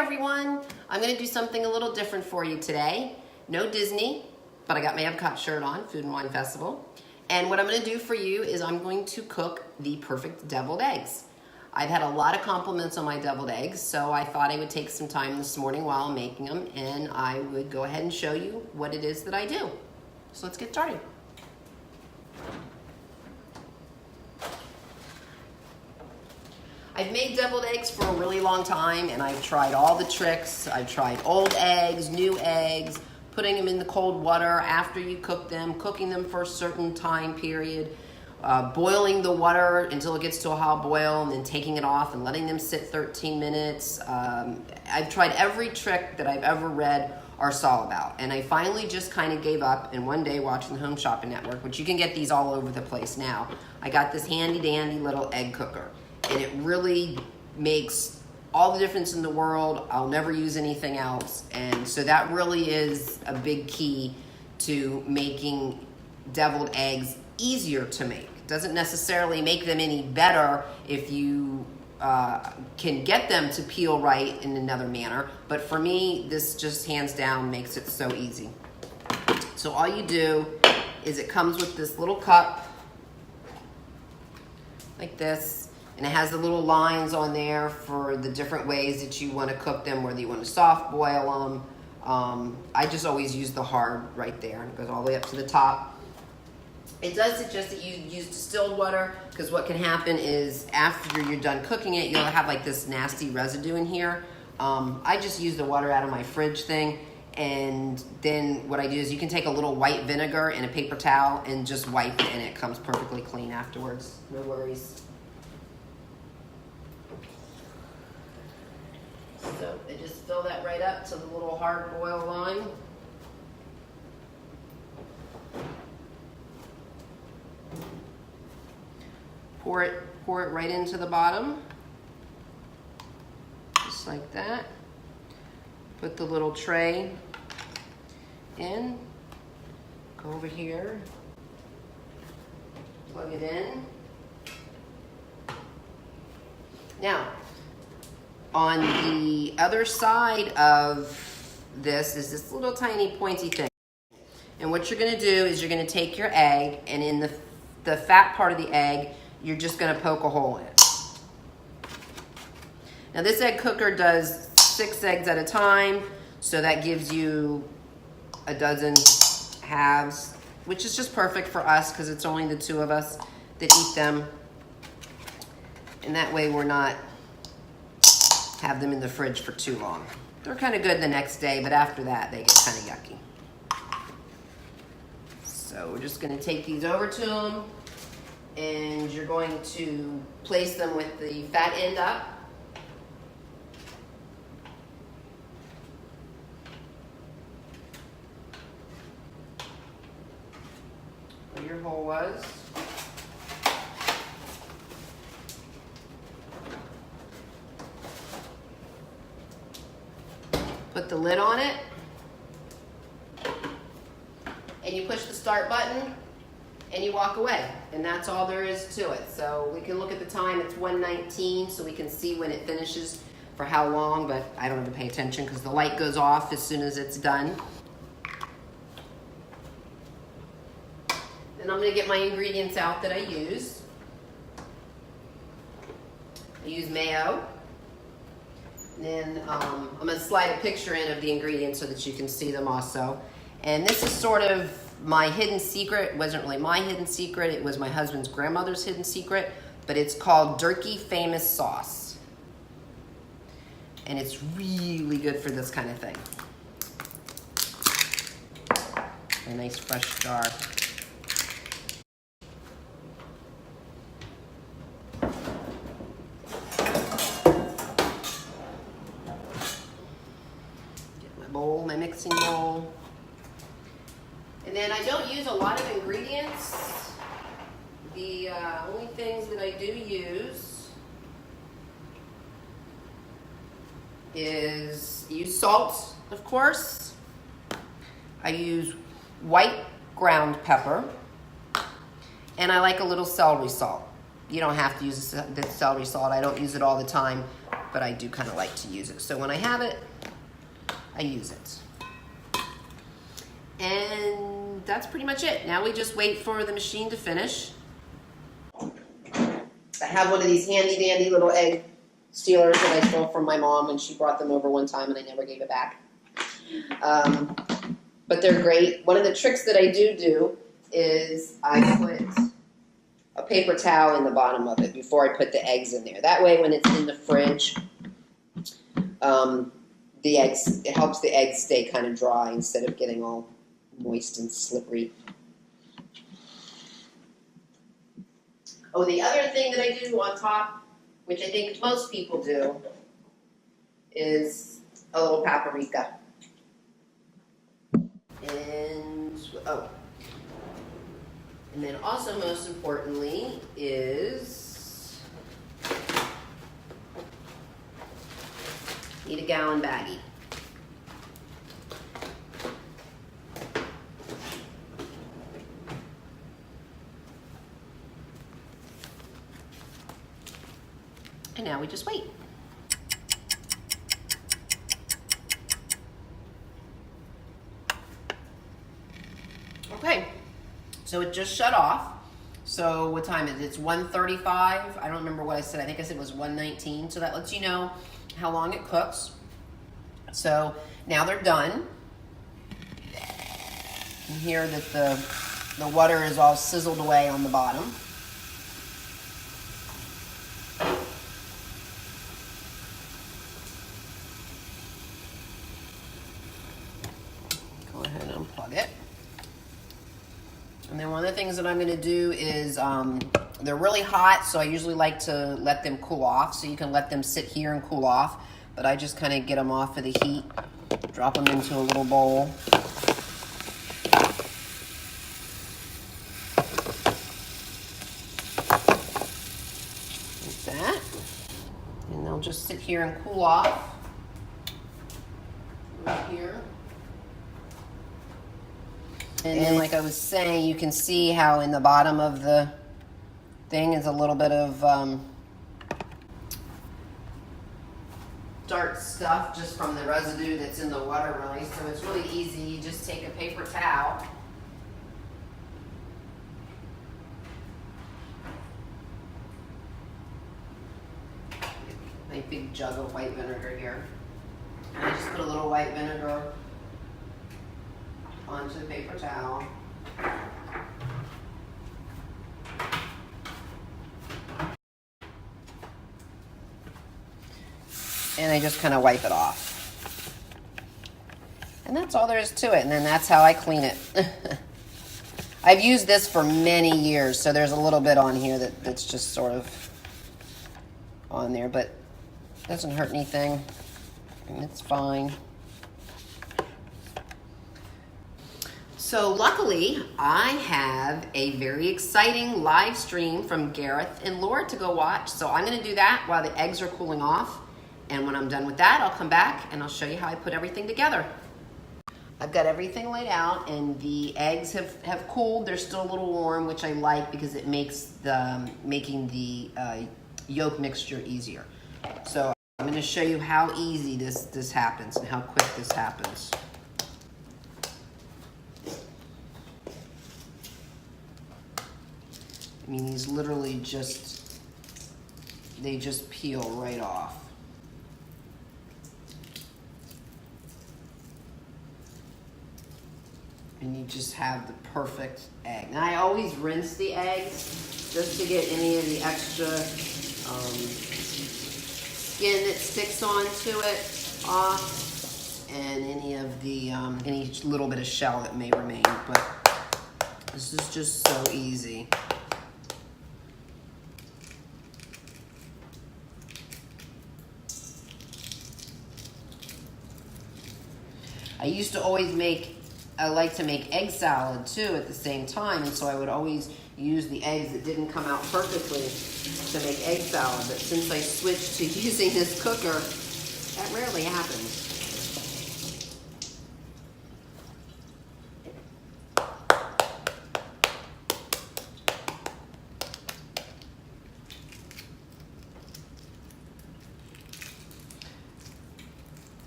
everyone. I'm going to do something a little different for you today. No Disney, but I got my Epcot shirt on, Food and Wine Festival. And what I'm going to do for you is I'm going to cook the perfect deviled eggs. I've had a lot of compliments on my deviled eggs, so I thought I would take some time this morning while I'm making them, and I would go ahead and show you what it is that I do. So let's get started. I've made deviled eggs for a really long time, and I've tried all the tricks. I've tried old eggs, new eggs, putting them in the cold water after you cook them, cooking them for a certain time period, boiling the water until it gets to a hot boil, and then taking it off and letting them sit 13 minutes. I've tried every trick that I've ever read or saw about, and I finally just kind of gave up, and one day watching the Home Shopping Network, which you can get these all over the place now, I got this handy dandy little egg cooker. And it really makes all the difference in the world. I'll never use anything else. And so that really is a big key to making deviled eggs easier to make. It doesn't necessarily make them any better if you can get them to peel right in another manner. But for me, this just hands down makes it so easy. So all you do is it comes with this little cup like this. And it has the little lines on there for the different ways that you want to cook them, whether you want to soft boil them. I just always use the hard right there. It goes all the way up to the top. It does suggest that you use distilled water, because what can happen is after you're done cooking it, you'll have like this nasty residue in here. I just use the water out of my fridge thing. And then what I do is you can take a little white vinegar and a paper towel and just wipe it, and it comes perfectly clean afterwards. No worries. So I just fill that right up to the little hard boil line. Pour it right into the bottom, just like that. Put the little tray in. Go over here. Plug it in. Now, on the other side of this is this little tiny pointy thing. And what you're going to do is you're going to take your egg, and in the fat part of the egg, you're just going to poke a hole in it. Now this egg cooker does 6 eggs at a time, so that gives you a dozen halves, which is just perfect for us because it's only the 2 of us that eat them. And that way we're not have them in the fridge for too long. They're kind of good the next day, but after that, they get kind of yucky. So we're just gonna take these over to them, and you're going to place them with the fat end up. Where your hole was. Put the lid on it, and you push the start button, and you walk away, and that's all there is to it. So we can look at the time. It's 1:19, so we can see when it finishes for how long, but I don't have to pay attention because the light goes off as soon as it's done. Then I'm going to get my ingredients out that I use. I use mayo. And then I'm going to slide a picture in of the ingredients so that you can see them also. And this is sort of my hidden secret. It wasn't really my hidden secret. It was my husband's grandmother's hidden secret. But it's called Durkee Famous Sauce. And it's really good for this kind of thing. A nice fresh jar. Bowl, my mixing bowl. And then I don't use a lot of ingredients. The only things that I do use salt, of course. I use white ground pepper, and I like a little celery salt. You don't have to use the celery salt. I don't use it all the time. but I do kind of like to use it. So when I have it, I use it. And that's pretty much it. Now we just wait for the machine to finish. I have one of these handy dandy little egg stealers that I stole from my mom when she brought them over one time and I never gave it back. But they're great. One of the tricks that I do is I put a paper towel in the bottom of it before I put the eggs in there. That way when it's in the fridge, it helps the eggs stay kind of dry instead of getting all moist and slippery. Oh, the other thing that I do on top, which I think most people do, is a little paprika. And then also most importantly is need a gallon baggie. And now we just wait. Okay, so it just shut off. So what time is it? It's 1:35. I don't remember what I said. I think I said it was 1:19. So that lets you know how long it cooks. So now they're done. You hear that the water is all sizzled away on the bottom. Go ahead and unplug it. And then one of the things that I'm going to do is, they're really hot, so I usually like to let them cool off. So you can let them sit here and cool off. But I just kind of get them off of the heat, drop them into a little bowl. Like that. And they'll just sit here and cool off. Right here. And then, like I was saying, you can see how in the bottom of the thing is a little bit of dark stuff just from the residue that's in the water, really. So it's really easy. You just take a paper towel. My big jug of white vinegar here. And I just put a little white vinegar onto the paper towel. And I just kind of wipe it off. And that's all there is to it. And then that's how I clean it. I've used this for many years, so there's a little bit on here that's just sort of on there, but it doesn't hurt anything. And it's fine. So luckily, I have a very exciting live stream from Gareth and Laura to go watch. So I'm going to do that while the eggs are cooling off. And when I'm done with that, I'll come back and I'll show you how I put everything together. I've got everything laid out and the eggs have cooled. They're still a little warm, which I like because it makes making the yolk mixture easier. So I'm going to show you how easy this happens and how quick this happens. I mean, these literally they just peel right off. And you just have the perfect egg. Now I always rinse the eggs just to get any of the extra skin that sticks onto it off, and any of the any little bit of shell that may remain. But this is just so easy. I used to always I like to make egg salad too at the same time, and so I would always use the eggs that didn't come out perfectly to make egg salad. But since I switched to using this cooker, that rarely happens.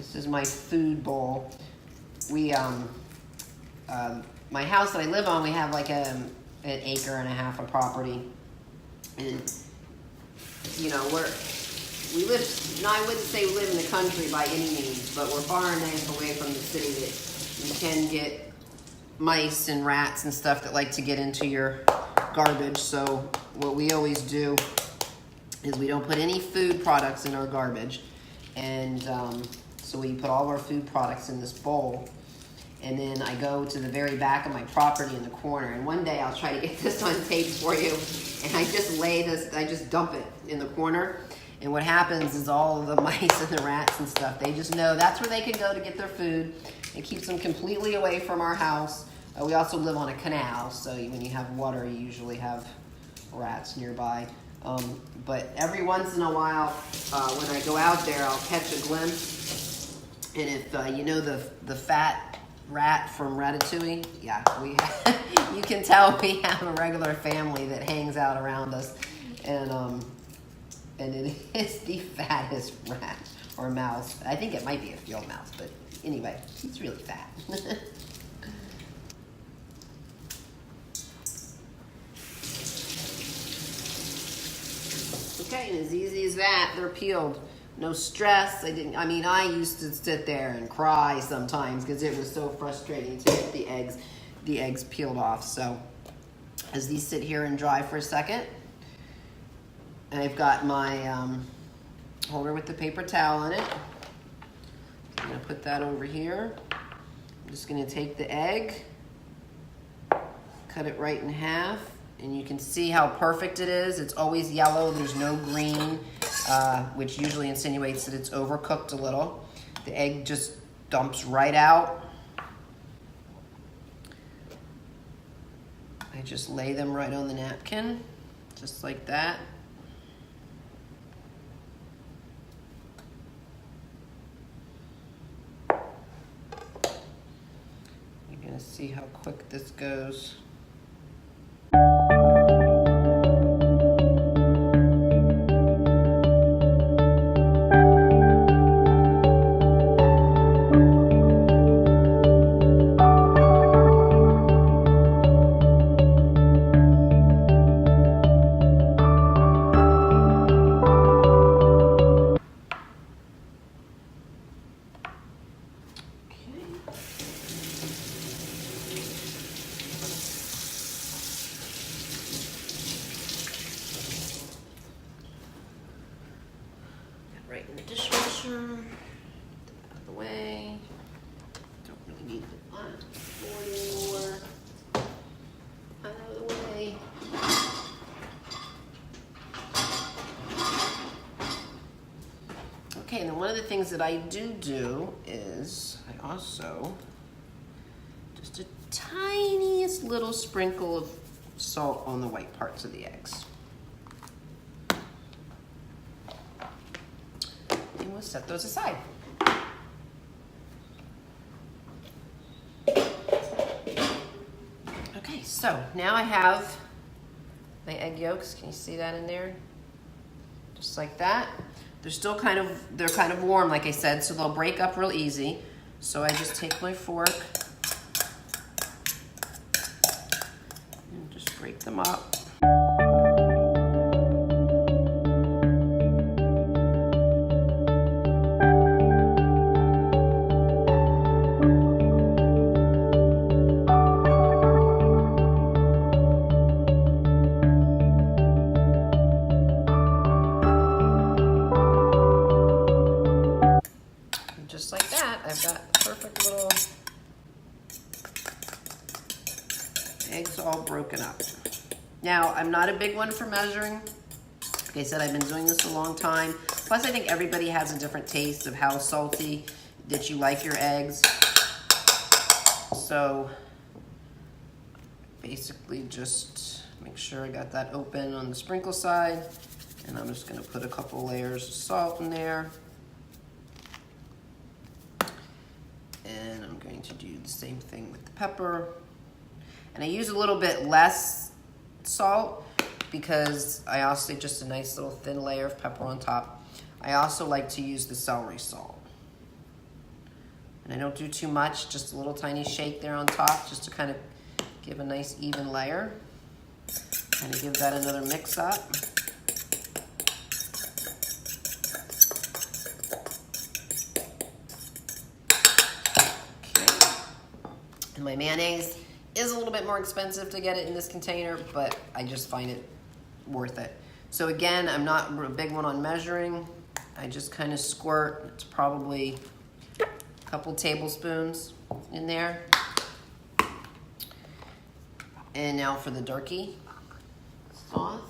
This is my food bowl. We, my house that I live on, we have like an acre and a half of property. And, you know, we live, no, I wouldn't say we live in the country by any means, but we're far enough away from the city that you can get mice and rats and stuff that like to get into your garbage. So what we always do is we don't put any food products in our garbage. And so we put all of our food products in this bowl. And then I go to the very back of my property in the corner. And one day I'll try to get this on tape for you. And I just dump it in the corner. And what happens is all of the mice and the rats and stuff, they just know that's where they can go to get their food. It keeps them completely away from our house. We also live on a canal, so when you have water, you usually have rats nearby. But every once in a while, when I go out there, I'll catch a glimpse. And if you know the fat rat from Ratatouille, yeah, you can tell we have a regular family that hangs out around us. And it is the fattest rat or mouse. I think it might be a field mouse, but anyway, it's really fat. Okay, and as easy as that, they're peeled. No stress. I used to sit there and cry sometimes because it was so frustrating to get the eggs peeled off. So as these sit here and dry for a second, I've got my holder with the paper towel in it. I'm gonna put that over here. I'm just gonna take the egg, cut it right in half, and you can see how perfect it is. It's always yellow, there's no green, which usually insinuates that it's overcooked a little. The egg just dumps right out. I just lay them right on the napkin, just like that. You're gonna see how quick this goes. Right in the dishwasher, get that out of the way. Don't really need the board anymore. Out of the way. Okay, and then one of the things that I do is I also, just a tiniest little sprinkle of salt on the white parts of the eggs. We'll set those aside. Okay, so now I have my egg yolks. Can you see that in there? Just like that. They're kind of warm, like I said, so they'll break up real easy. So I just take my fork and just break them up. Just like that, I've got perfect little eggs all broken up. Now, I'm not a big one for measuring. Like I said, I've been doing this a long time. Plus, I think everybody has a different taste of how salty that you like your eggs. So, basically just make sure I got that open on the sprinkle side. And I'm just gonna put a couple layers of salt in there. And I'm going to do the same thing with the pepper. And I use a little bit less salt because I also just a nice little thin layer of pepper on top. I also like to use the celery salt. And I don't do too much, just a little tiny shake there on top, just to kind of give a nice even layer. Kind of give that another mix up. Okay. And my mayonnaise is a little bit more expensive to get it in this container, but I just find it worth it. So again, I'm not a big one on measuring. I just kind of squirt. It's probably a couple tablespoons in there. And now for the turkey sauce.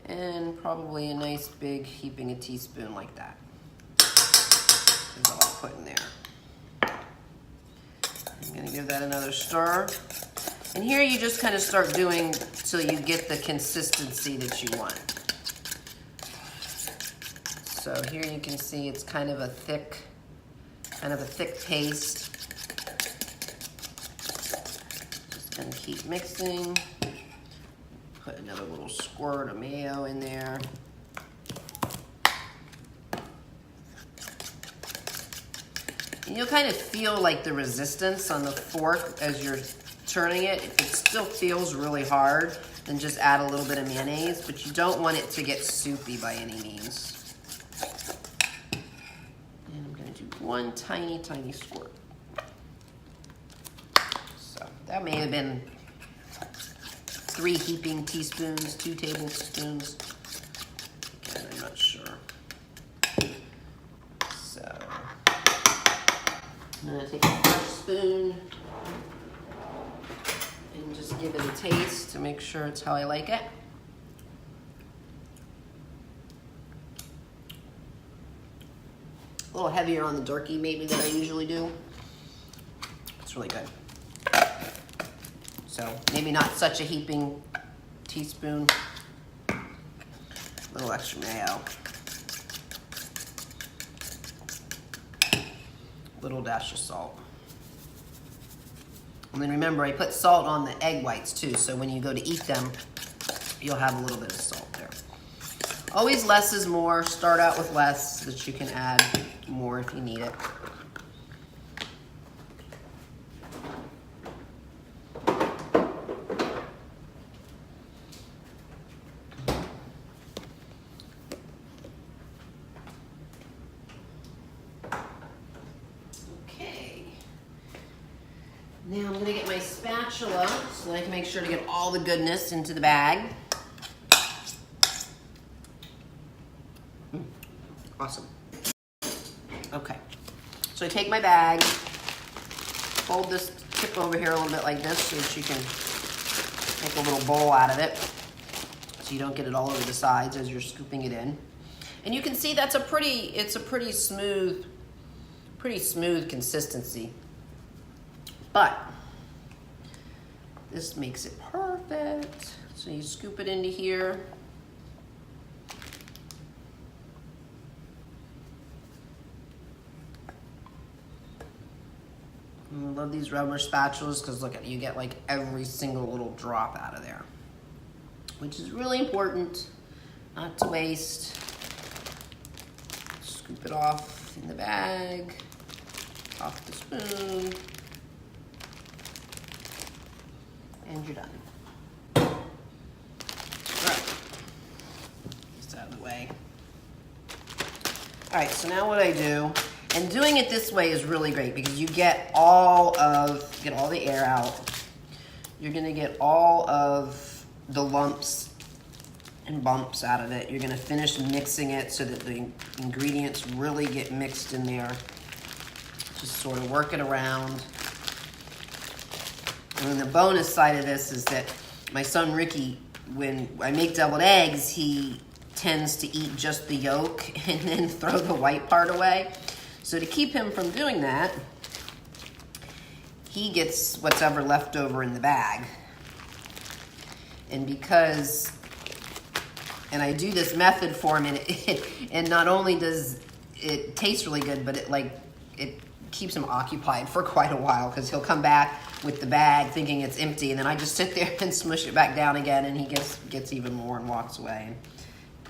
And probably a nice big heaping a teaspoon like that is all I'll put in there. I'm gonna give that another stir. And here you just kind of start doing till you get the consistency that you want. So here you can see it's kind of a thick paste. Just gonna keep mixing. Put another little squirt of mayo in there. And you'll kind of feel like the resistance on the fork as you're turning it. If it still feels really hard, then just add a little bit of mayonnaise, but you don't want it to get soupy by any means. And I'm gonna do one tiny, tiny squirt. So that may have been 3 heaping teaspoons, 2 tablespoons. Again, I'm not sure. So I'm gonna take a fresh spoon and just give it a taste to make sure it's how I like it. A little heavier on the turkey maybe than I usually do. It's really good. So maybe not such a heaping teaspoon. A little extra mayo. Little dash of salt. And then remember, I put salt on the egg whites too, so when you go to eat them, you'll have a little bit of salt there. Always less is more. Start out with less so that you can add more if you need it. Now I'm gonna get my spatula so that I can make sure to get all the goodness into the bag. Awesome. Okay, so I take my bag, fold this tip over here a little bit like this so that you can make a little bowl out of it so you don't get it all over the sides as you're scooping it in. And you can see that's it's a pretty smooth consistency. But this makes it perfect. So you scoop it into here. And I love these rubber spatulas because look at you get like every single little drop out of there, which is really important not to waste. Scoop it off in the bag, off the spoon. And you're done. Right. Just out of the way. All right, so now what I do, and doing it this way is really great because you get all the air out. You're gonna get all of the lumps and bumps out of it. You're gonna finish mixing it so that the ingredients really get mixed in there. Just sort of work it around. And the bonus side of this is that my son Ricky, when I make deviled eggs, he tends to eat just the yolk and then throw the white part away. So to keep him from doing that, he gets what's ever left over in the bag. And I do this method for him, and not only does it taste really good, but it keeps him occupied for quite a while because he'll come back with the bag thinking it's empty, and then I just sit there and smush it back down again, and he gets even more and walks away.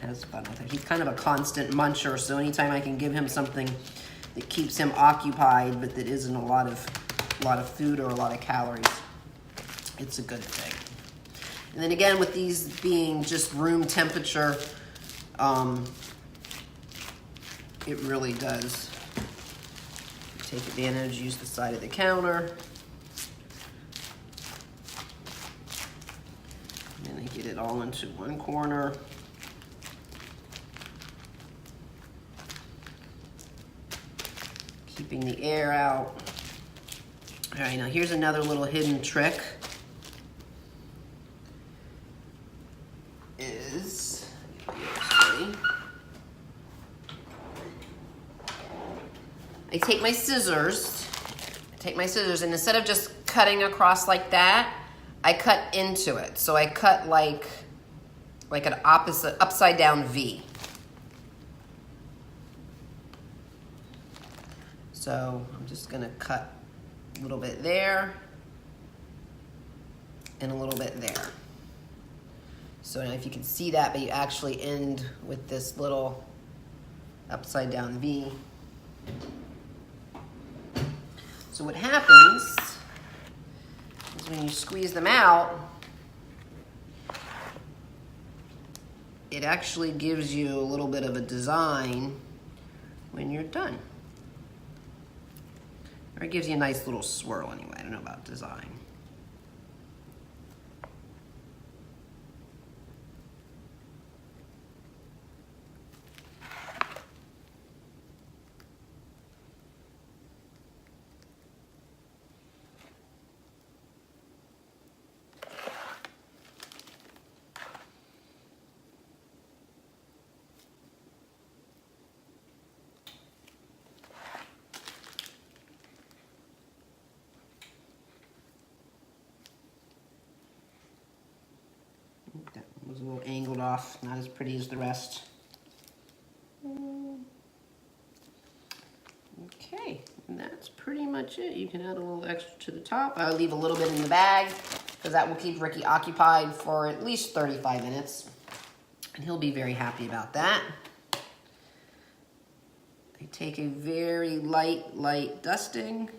has fun with it. He's kind of a constant muncher, so anytime I can give him something that keeps him occupied, but that isn't a lot of food or a lot of calories, it's a good thing. And then again, with these being just room temperature, it really does take advantage. Use the side of the counter. And then get it all into one corner. Keeping the air out. All right, now here's another little hidden trick. I take my scissors, and instead of just cutting across like that, I cut into it. So I cut like an opposite, upside down V. So I'm just gonna cut a little bit there and a little bit there. So now if you can see that, but you actually end with this little upside down V. So what happens is when you squeeze them out, it actually gives you a little bit of a design when you're done. Or it gives you a nice little swirl anyway. I don't know about design. That was a little angled off, not as pretty as the rest. Okay, and that's pretty much it. You can add a little extra to the top. I'll leave a little bit in the bag because that will keep Ricky occupied for at least 35 minutes. And he'll be very happy about that. I take a very light dusting.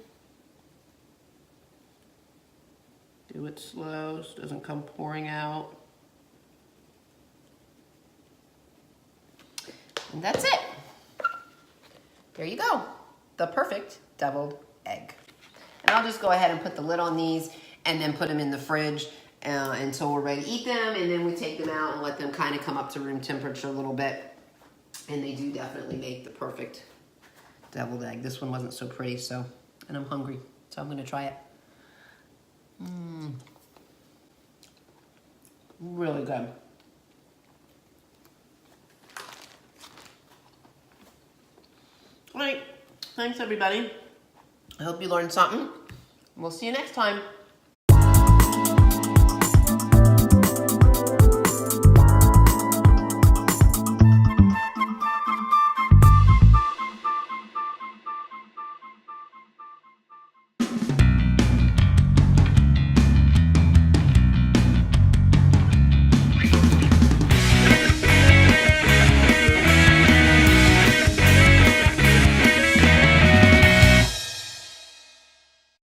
Do it slow so it doesn't come pouring out. And that's it. There you go. The perfect deviled egg. And I'll just go ahead and put the lid on these and then put them in the fridge until we're ready to eat them. And then we take them out and let them kind of come up to room temperature a little bit. And they do definitely make the perfect deviled egg. This one wasn't so pretty, and I'm hungry, so I'm gonna try it. Really good. All right, thanks everybody. I hope you learned something. We'll see you next time.